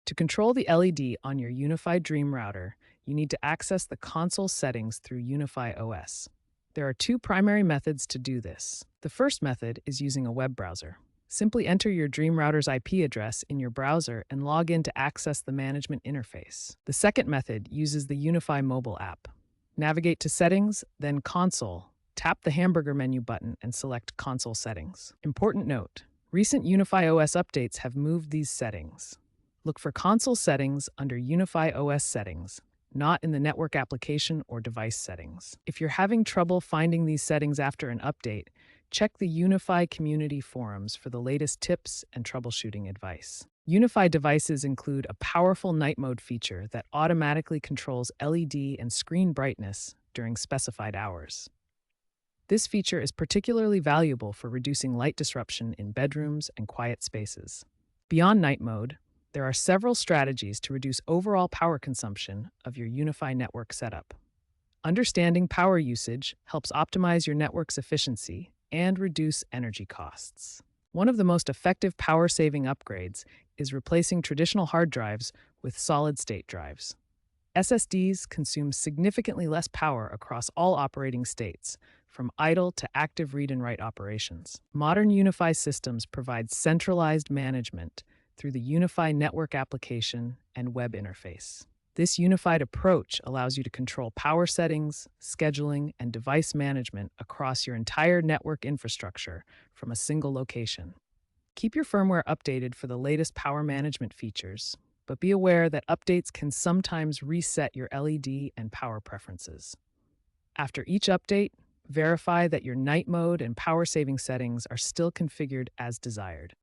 To control the LED on your UniFi Dream Router, you need to access the console settings through UniFi OS. There are two primary methods to do this. The first method is using a web browser. Simply enter your Dream Router's IP address in your browser and log in to access the management interface. The second method uses the UniFi mobile app. Navigate to Settings, then Console. Tap the hamburger menu button and select Console Settings. Important note: recent UniFi OS updates have moved these settings. Look for Console Settings under UniFi OS Settings, not in the Network Application or Device Settings. If you're having trouble finding these settings after an update, check the UniFi community forums for the latest tips and troubleshooting advice. UniFi devices include a powerful night mode feature that automatically controls LED and screen brightness during specified hours. This feature is particularly valuable for reducing light disruption in bedrooms and quiet spaces. Beyond night mode, there are several strategies to reduce overall power consumption of your UniFi network setup. Understanding power usage helps optimize your network's efficiency and reduce energy costs. One of the most effective power-saving upgrades is replacing traditional hard drives with solid-state drives. SSDs consume significantly less power across all operating states, from idle to active read and write operations. Modern UniFi systems provide centralized management through the UniFi network application and web interface. This unified approach allows you to control power settings, scheduling, and device management across your entire network infrastructure from a single location. Keep your firmware updated for the latest power management features, but be aware that updates can sometimes reset your LED and power preferences. After each update, verify that your night mode and power saving settings are still configured as desired.